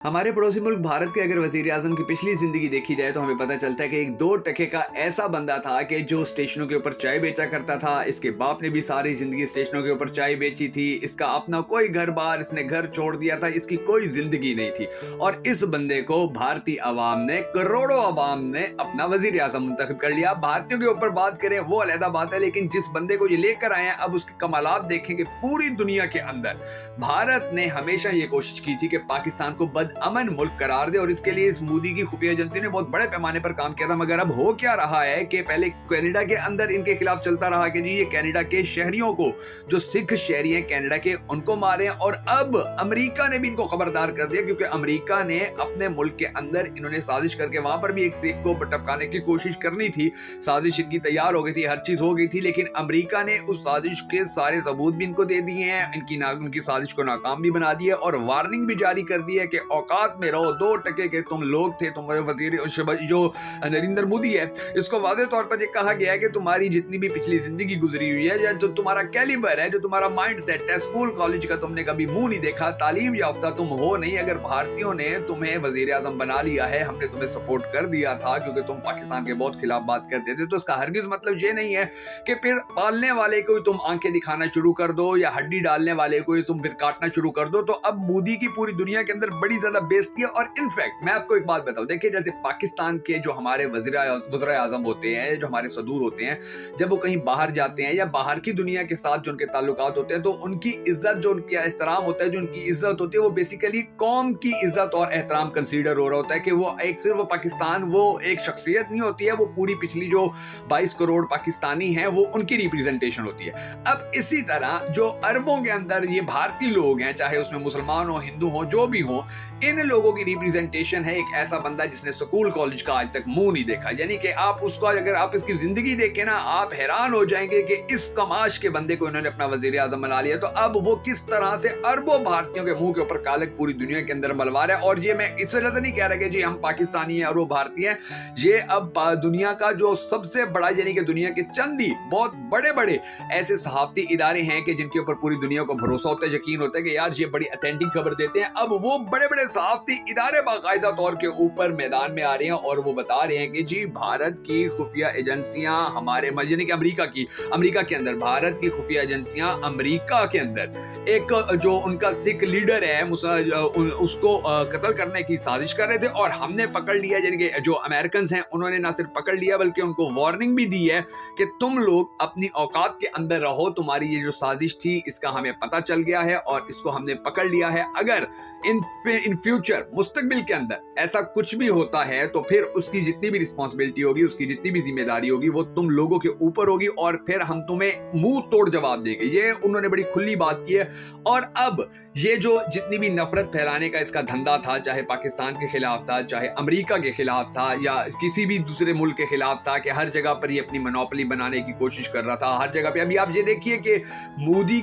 हमारे पड़ोसी मुल्क भारत के अगर वजीर आजम की पिछली जिंदगी देखी जाए तो हमें पता चलता है कि एक 2 टके का ऐसा बंदा था कि जो स्टेशनों के ऊपर चाय बेचा करता था। इसके बाप ने भी सारी जिंदगी स्टेशनों के ऊपर चाय बेची थी। इसका अपना कोई घर बार, इसने घर छोड़ दिया था, इसकी कोई जिंदगी नहीं थी। और इस बंदे को भारतीय अवाम ने, करोड़ों अवाम ने अपना वजीर आजम मुंतखब कर लिया। भारतीयों के ऊपर बात करें वो अलहदा बात है, लेकिन जिस बंदे को ये लेकर आए हैं अब उसके कमालात देखेंगे। पूरी दुनिया के अंदर भारत ने हमेशा ये कोशिश की थी कि पाकिस्तान को अमन मुल्क करार दे, और इसके लिए इस मोदी की खुफिया एजेंसी ने बहुत बड़े पैमाने पर काम किया था। मगर अब हो क्या रहा है कि पहले कनाडा के अंदर इनके खिलाफ चलता रहा कि जी ये कनाडा के शहरियों को, जो सिख शहरी हैं कनाडा के, उनको मारे। और अब अमेरिका ने भी इनको खबरदार कर दिया, क्योंकि अमेरिका ने अपने मुल्क के अंदर इन्होंने साजिश करके वहां पर भी एक सिख को टपकाने की कोशिश करनी थी। साजिश इनकी तैयार हो गई थी, हर चीज हो गई थी, लेकिन अमेरिका ने उस साजिश के सारे सबूत भी इनको दे दिए हैं। उनकी साजिश को नाकाम भी बना दिया और वार्निंग भी जारी कर दी है कि औकात में रहो। 2 टके के तुम लोग थे, तुम्हारे वजीर जो नरेंद्र मोदी है, इसको वाज़ेह तौर पर ये कहा गया है कि तुम्हारी जितनी भी पिछली जिंदगी गुजरी हुई है, या जो तुम्हारा कैलिबर है, जो तुम्हारा माइंड सेट है, स्कूल कॉलेज का तुमने कभी मुंह नहीं देखा, तालीम याफ्ता तुम हो नहीं। अगर भारतीयों ने तुम्हें वजीर आजम बना लिया है, हमने तुम्हें सपोर्ट कर दिया था क्योंकि तुम पाकिस्तान के बहुत खिलाफ बात करते थे, तो इसका हरगिज मतलब ये नहीं है कि फिर पालने वाले को तुम आंखें दिखाना शुरू कर दो, या हड्डी डालने वाले को तुम फिर काटना शुरू कर दो। तो अब मोदी की पूरी दुनिया के अंदर बड़ी ज्यादा बेइज्जती है। और इनफैक्ट मैं आपको एक बात बताऊं, देखिए जैसे पाकिस्तान के जो हमारे वज़ीर आज़म होते हैं, जो हमारे सदूर होते हैं, जब वो कहीं बाहर जाते हैं या बाहर की दुनिया के साथ जो उनके ताल्लुकात होते हैं, तो उनकी इज्जत, जो उनकी एहतराम होता है, जो उनकी इज्जत होती है, वो बेसिकली कौम की इज्जत और एहतराम कंसीडर हो रहा होता है। कि वो एक सिर्फ पाकिस्तान, वो एक शख्सियत नहीं होती है, वो पूरी पिछली जो 22 करोड़ पाकिस्तानी हैं वो उनकी रिप्रेजेंटेशन होती है। अब इसी तरह जो अरबों के अंदर ये भारतीय लोग हैं, चाहे उसमें मुसलमान हो, हिंदू हो, जो भी हो, इन लोगों की रिप्रेजेंटेशन है एक ऐसा बंदा जिसने स्कूल कॉलेज का आज तक मुंह नहीं देखा। यानी कि आप उसको, अगर आप इसकी जिंदगी देखें ना, आप हैरान हो जाएंगे कि इस कमाश के बंदे को इन्होंने अपना वजीर आजम बना लिया। तो अब वो किस तरह से अरबों भारतीयों के मुंह के ऊपर कालक पूरी दुनिया के अंदर मलवा रहा है। और ये मैं इस वजह से नहीं कह रहा कि जी हम पाकिस्तानी हैं और वो भारतीय हैं। ये अब दुनिया का जो सबसे बड़ा, यानी कि दुनिया के चंद ही बहुत बड़े बड़े ऐसे सहाफती इदारे हैं कि जिनके ऊपर पूरी दुनिया को भरोसा होता है, यकीन होता है कि यार ये बड़ी ऑथेंटिक खबर देते हैं। अब वो बड़े बड़े सहाफती इदारे बाकायदा तौर के ऊपर मैदान में आ रहे हैं और वो बता रहे हैं कि जी भारत की खुफिया एजेंसियां हमारे, यानी कि अमेरिका के अंदर भारत की खुफिया एजेंसियां अमेरिका के अंदर एक जो उनका सिख लीडर है उसको कत्ल करने की साजिश कर रहे थे, और हमने पकड़ लिया। यानी कि जो अमेरिकन हैं उन्होंने ना सिर्फ पकड़ लिया बल्कि उनको वार्निंग भी दी है कि तुम लोग अपनी औकात के अंदर रहो, तुम्हारी ये जो साजिश थी इसका हमें पता चल गया है और इसको हमने पकड़ लिया है। अगर इन फ्यूचर, मुस्तकबिल के अंदर ऐसा कुछ भी होता है तो फिर उसकी जितनी भी रिस्पॉन्सिबिलिटी होगी, उसकी जितनी भी जिम्मेदारी होगी, वो तुम लोगों के ऊपर होगी, और फिर हम तुम्हें मुंह तोड़ जवाब देंगे। ये उन्होंने बड़ी खुली बात की है। और अब ये जो जितनी भी नफरत फैलाने का इसका धंधा था, चाहे पाकिस्तान के खिलाफ था, चाहे अमेरिका के खिलाफ था, या किसी भी दूसरे मुल्क के खिलाफ था, कि हर जगह पर ये अपनी मोनोपोली बनाने की कोशिश कर रहा था हर जगह पे। अभी आप ये देखिए कि मोदी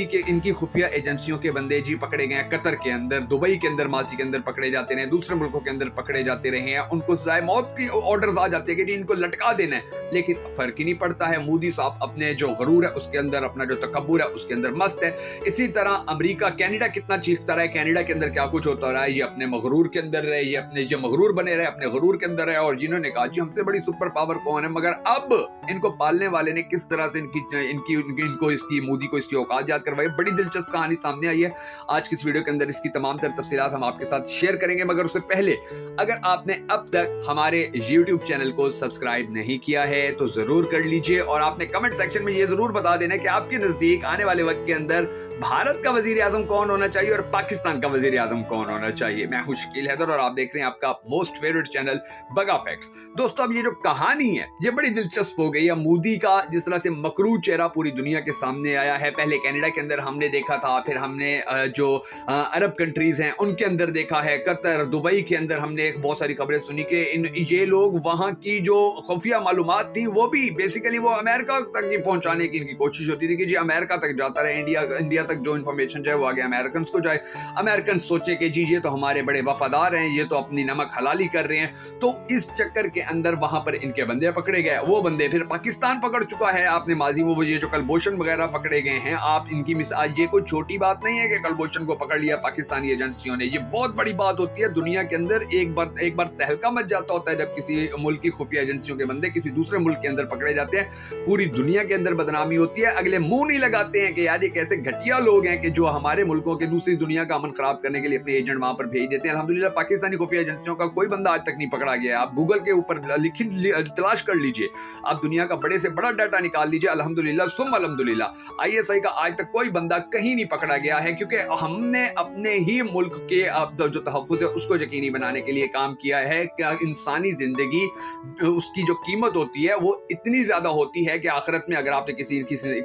के इनकी खुफिया एजेंसियों के बंदे जी पकड़े गए हैं कतर के अंदर, दुबई के अंदर, माजी के अंदर पकड़े जाते रहे, दूसरे मुल्कों के अंदर पकड़े जाते रहे हैं। उनको सजाए मौत की ऑर्डर्स आ जाते हैं कि जी इनको लटका देना है, लेकिन फर्क ही नहीं पड़ता है। मोदी साहब अपने जो गरूर है उसके अंदर, अपना जो तकब्बुर है उसके अंदर मस्त है। इसी तरह अमेरिका, कनाडा कितना चीखता रहा है, कनाडा के अंदर क्या कुछ होता रहा है, ये अपने मगरूर के अंदर रहे, ये अपने जो मगरूर बने रहे, अपने गरूर के अंदर रहे, और जिन्होंने कहा जी हमसे बड़ी सुपर पावर कौन है। मगर अब इनको पालने वाले ने किस तरह से इनको इसकी मोदी को इसकी औकात याद करवाई, बड़ी दिलचस्प कहानी सामने आई है। आज की इस वीडियो के अंदर इसकी तमाम तर तफसीलात हम आपके साथ शेयर करेंगे। मगर उससे पहले अगर आपने अब तक हमारे YouTube चैनल को सब्सक्राइब नहीं किया है तो जरूर कर लीजिए, और आपने कमेंट सेक्शन में ये जरूर बता देना कि आपके नजदीक आने वाले वक्त के अंदर भारत का वजीर आजम कौन होना चाहिए और पाकिस्तान का वजीर आजम कौन होना चाहिए। मैं हूं शकील हैदर और आप देख रहे हैं आपका मोस्ट फेवरेट चैनल बगा फैक्ट्स। दोस्तों अब ये जो कहानी है ये बड़ी दिलचस्प हो गई है। मोदी का जिस तरह से मकरू चेहरा पूरी दुनिया के सामने आया है, पहले कनाडा के अंदर हमने देखा था, फिर हमने जो अरब कंट्रीज हैं उनके अंदर देखा है, कतर, दुबई के अंदर हमने बहुत सारी खबरें सुनी कि ये लोग वहां की जो खुफिया मालूमात थी वो भी बेसिकली वो अमेरिका तक की पहुंचाने की इनकी कोशिश होती थी कि जी अमेरिका तक जाता रहे, इंडिया तक जो इन्फॉर्मेशन जाए वो आगे अमेरिकन को जाए। अमेरिकन सोचे कि जी ये तो हमारे बड़े वफादार हैं, ये तो अपनी नमक हलाली कर रहे हैं। तो इस चक्कर के अंदर वहां पर इनके बंदे पकड़े गए। वो बंदे फिर पाकिस्तान पकड़ चुका है। आपने माजी में वो ये जो कलभूषण वगैरह पकड़े गए हैं, आप इनकी मिसाल, ये कोई छोटी बात नहीं है कि कलभूषण को पकड़ लिया पाकिस्तानी एजेंसियों ایجنسیوں نے. یہ بہت بڑی بات ہوتی ہے دنیا کے اندر. ایک بار تہلکہ مچ جاتا ہوتا ہے جب کسی ملک کی خفیہ ایجنسیوں کے بندے کسی دوسرے ملک کے اندر پکڑے جاتے ہیں. پوری دنیا کے اندر بدنامی ہوتی ہے. اگلے منہ نہیں لگاتے ہیں کہ یار یہ کیسے گھٹیا لوگ ہیں کہ جو ہمارے ملکوں کے دوسری دنیا کا امن خراب کرنے کے لیے اپنے ایجنٹ وہاں پر بھیج دیتے ہیں. الحمدللہ پاکستانی خفیہ ایجنسیوں کا کوئی بندہ آج تک نہیں پکڑا گیا ہے. آپ گوگل کے اوپر تلاش کر لیجئے, آپ دنیا کا بڑے سے بڑا ڈیٹا نکال لیجئے. الحمدللہ ثم الحمدللہ ISI کا آج تک کوئی بندہ کہیں نہیں پکڑا گیا ہے, کیونکہ ہم نے اپنے ہی ملک کے جو تحفظ ہے اس کو یقینی بنانے کے لیے کام کیا ہے کہ انسانی زندگی اس کی جو قیمت ہوتی ہے وہ اتنی زیادہ ہوتی ہے کہ آخرت میں اگر آپ نے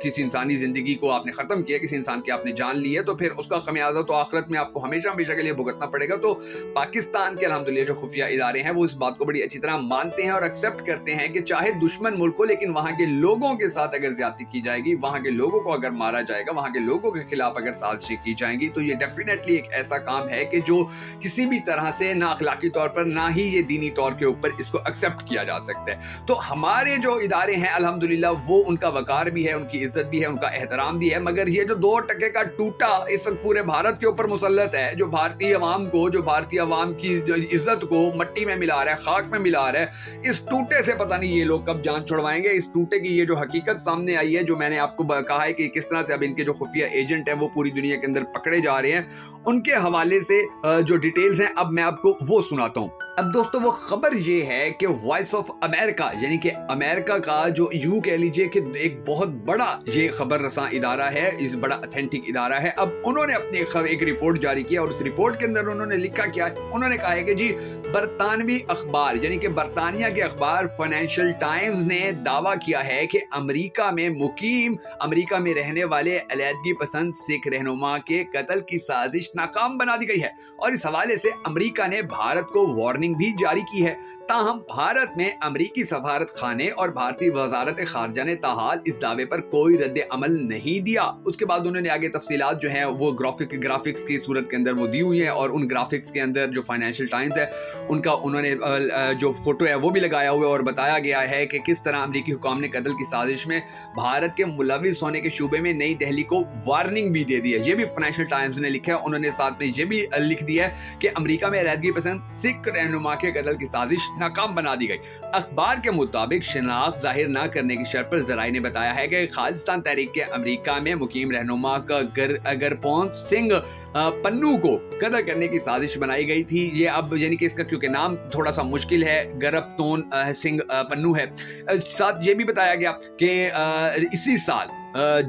کسی انسانی زندگی کو آپ نے ختم کیا, کسی انسان کی آپ نے جان لی ہے, تو پھر اس کا خمیازہ تو آخرت میں آپ کو ہمیشہ کے لیے بھگتنا پڑے گا. تو پاکستان کے الحمدللہ جو خفیہ ادارے ہیں وہ اس بات کو بڑی اچھی طرح مانتے ہیں اور ایکسپٹ کرتے ہیں کہ چاہے دشمن ملک ہو, لیکن وہاں کے لوگوں کے ساتھ اگر زیادتی کی جائے گی, وہاں کے لوگوں کو اگر مارا جائے گا, وہاں کے لوگوں کے خلاف اگر سازشیں کی جائیں گی, تو یہ ڈیفینیٹلی ایک ایسا کام ہے کہ جو کسی بھی طرح سے نہ اخلاقی طور پر نہ ہی یہ دینی طور کے اوپر اس کو ایکسپٹ کیا جا سکتا ہے. تو ہمارے جو ادارے ہیں الحمدللہ وہ ان کا وقار بھی ہے, ان کی عزت بھی ہے, ان کا احترام بھی ہے. مگر یہ جو 2% کا ٹوٹا اس وقت پورے بھارت کے اوپر مسلط ہے, جو بھارتی عوام کی جو عزت کو مٹی میں ملا رہا ہے, خاک میں ملا رہا ہے, اس ٹوٹے سے پتہ نہیں یہ لوگ کب جان چھڑوائیں گے. اس ٹوٹے کی یہ جو حقیقت سامنے آئی ہے, جو میں نے آپ کو کہا ہے کہ کس طرح سے اب ان کے جو خفیہ ایجنٹ ہیں وہ پوری دنیا کے اندر پکڑے جا رہے ہیں, ان کے حوالے سے جو ڈیٹیلز ہیں اب میں آپ کو وہ سناتا ہوں. اب دوستو وہ خبر یہ ہے کہ وائس آف امریکہ یعنی کہ امریکہ کا جو یوں کہہ لیجئے کہ ایک بہت بڑا یہ خبر رساں ادارہ ہے, اس بڑا اتھینٹک ادارہ ہے. اب انہوں نے اپنی ایک رپورٹ جاری کیا اور اس رپورٹ کے اندر انہوں نے لکھا کیا ہے, انہوں نے کہا ہے کہ جی برطانوی اخبار یعنی کہ برطانیہ کے اخبار فائنینشیل ٹائمز نے دعویٰ کیا ہے کہ امریکہ میں رہنے والے علیحدگی پسند سکھ رہنما کے قتل کی سازش ناکام بنا دی گئی ہے, اور اس حوالے سے امریکہ نے بھارت کو وارننگ بھی جاری کی ہے. تاہم بھارت میں امریکی سفارت خانے اور بھارتی وزارت خارجہ نے تاحال اس دعوے پر کوئی رد عمل نہیں دیا. اس کے بعد انہوں نے آگے تفصیلات جو ہیں وہ گرافکس کی صورت کے اندر وہ دی ہوئی ہیں, اور ان گرافکس کے اندر جو فائنینشیل ٹائمز ہے ان کا انہوں نے جو فوٹو ہے وہ بھی لگایا ہوا ہے, اور بتایا گیا ہے کہ کس طرح امریکی حکام نے قتل کی سازش میں بھارت کے ملوث ہونے کے شعبے میں نئی دہلی کو وارننگ بھی دے دی ہے. یہ بھی فائنینشیل ٹائمز نے لکھا ہے. انہوں نے ساتھ میں یہ بھی لکھ دیا ہے کہ امریکہ میں علیحدگی پسند سکھ رہنما کے قتل کی سازش ناکام بنا دی گئی. اخبار کے مطابق شناخت ظاہر نہ کرنے کی شرط پر ذرائع نے بتایا ہے کہ خالصتان تحریک کے امریکہ میں مقیم رہنما کا گرپون سنگھ پنو کو قتل کرنے کی سازش بنائی گئی تھی. یہ اب یعنی کہ اس کا کیونکہ نام تھوڑا سا مشکل ہے, گرپتون سنگھ پنو ہے. ساتھ یہ بھی بتایا گیا کہ اسی سال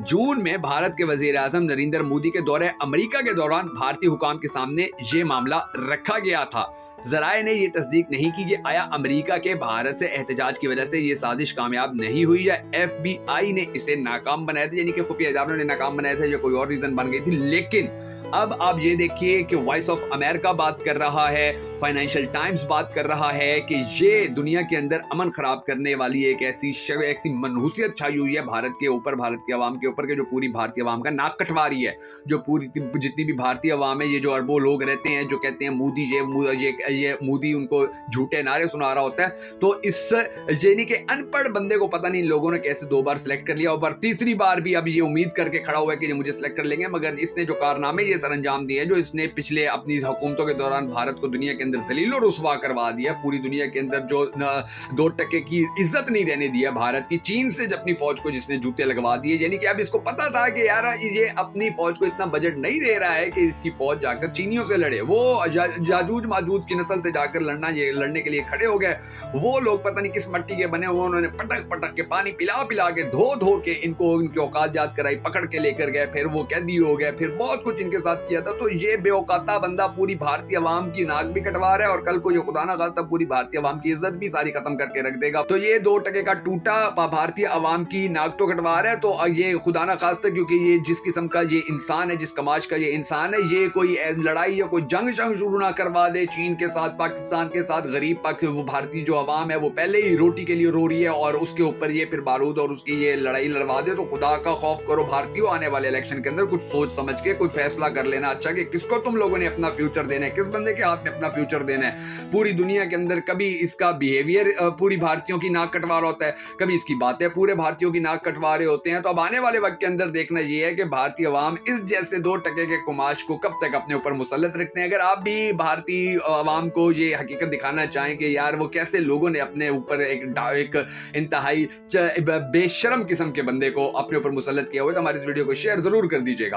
جون میں بھارت کے وزیر اعظم نریندر مودی کے دورہ امریکہ کے دوران بھارتی حکام کے سامنے یہ معاملہ رکھا گیا تھا. ذرائع نے یہ تصدیق نہیں کی کہ آیا امریکہ کے بھارت سے احتجاج کی وجہ سے یہ سازش کامیاب نہیں ہوئی یا FBI نے اسے ناکام بنایا تھا, یعنی کہ خفیہ اداروں نے ناکام بنایا تھا, یا کوئی اور ریزن بن گئی تھی. لیکن اب آپ یہ دیکھیے کہ وائس آف امریکہ بات کر رہا ہے, فائنینشیل ٹائمز بات کر رہا ہے کہ یہ دنیا کے اندر امن خراب کرنے والی ایک ایسی منحوسیت چھائی ہوئی ہے بھارت کے اوپر, بھارت کے عوام کے اوپر, کہ جو پوری بھارتی عوام کا ناک کٹوا رہی ہے. جو پوری جتنی بھی بھارتی عوام ہے, یہ جو اربوں لوگ رہتے ہیں جو کہتے ہیں مودی یہ مودی ان کو جھوٹے نعرے سنا رہا ہوتا ہے, تو اس یعنی کہ ان پڑھ بندے کو پتہ نہیں لوگوں نے کیسے 2 بار سلیکٹ کر لیا, اور تیسری بار بھی اب یہ امید کر کے کھڑا ہوا ہے کہ یہ مجھے سلیکٹ کر لیں گے. مگر اس نے جو کارنامے یہ سر انجام دیے, جو اس نے پچھلے اپنی حکومتوں کے دوران بھارت کو دنیا کے اندر ذلیل و رسوا کروا دیا, پوری دنیا کے اندر جو 2% کی عزت نہیں رہنے دیا بھارت کی, چین سے اپنی فوج کو جس نے جوتے لگوا دیے. یعنی کہ اب اس کو پتا تھا کہ یار یہ اپنی فوج کو اتنا بجٹ نہیں دے رہا ہے کہ اس کی فوج جا کر چینیوں سے لڑے. وہ یاجوج ماجوج کی نسل سے جا کر لڑنے کے لیے کھڑے ہو گئے. وہ لوگ پتہ نہیں کس مٹی کے بنے, انہوں نے پٹک کے پانی پلا کے دھو کے ان کو ان کی اوقات یاد کرائی, پکڑ کے لے کر گئے, پھر وہ قیدی ہو گئے, پھر بہت کچھ ان کے ساتھ کیا تھا. تو یہ بے اوقاتہ بندہ پوری بھارتی عوام کی ناک بھی کٹوا رہا ہے, اور کل کو یہ خدا نہ خواستہ پوری بھارتی عوام کی عزت بھی ساری ختم کر کے رکھ دے گا. تو یہ 2% کا ٹوٹا بھارتی عوام کی ناک تو کٹوا رہا ہے, تو یہ خدا نہ خواستہ کیونکہ یہ جس قسم کا یہ انسان ہے, جس کماش کا یہ انسان ہے, یہ کوئی لڑائی یا کوئی جنگ شروع نہ کروا دے چین کے के साथ, पाकिस्तान के साथ गरीब वो भारतीय जो अवाम है वो पहले ही रोटी के लिए रो रही है और उसके ऊपर ये फिर बारूद और उसकी ये लड़ाई लड़वा दे, तो खुदा का खौफ करो भारतीयों, आने वाले इलेक्शन के अंदर कुछ सोच समझ के कोई फैसला कर लेना अच्छा कि किसको तुम लोगों ने अपना फ्यूचर देना है, किस बंदे के हाथ में अपना फ्यूचर देना है। पूरी दुनिया के अंदर कभी इसका बिहेवियर पूरी भारतीयों की नाक कटवा रहा होता है, कभी इसकी बातें पूरे भारतीयों की नाक कटवा रहे होते हैं। तो अब आने वाले वक्त के अंदर देखना ये है कि भारतीय अवाम इस जैसे 2 टके के कुमाश को कब तक अपने ऊपर मुसल्लत रखते हैं। अगर आप भी भारतीय अवाम को ये हकीकत दिखाना चाहें कि यार वो कैसे लोगों ने अपने ऊपर एक इंतहाई बेशरम किस्म के बंदे को अपने ऊपर मुसल्लत किया हुआ है, तो हमारी इस वीडियो को शेयर जरूर कर दीजिएगा।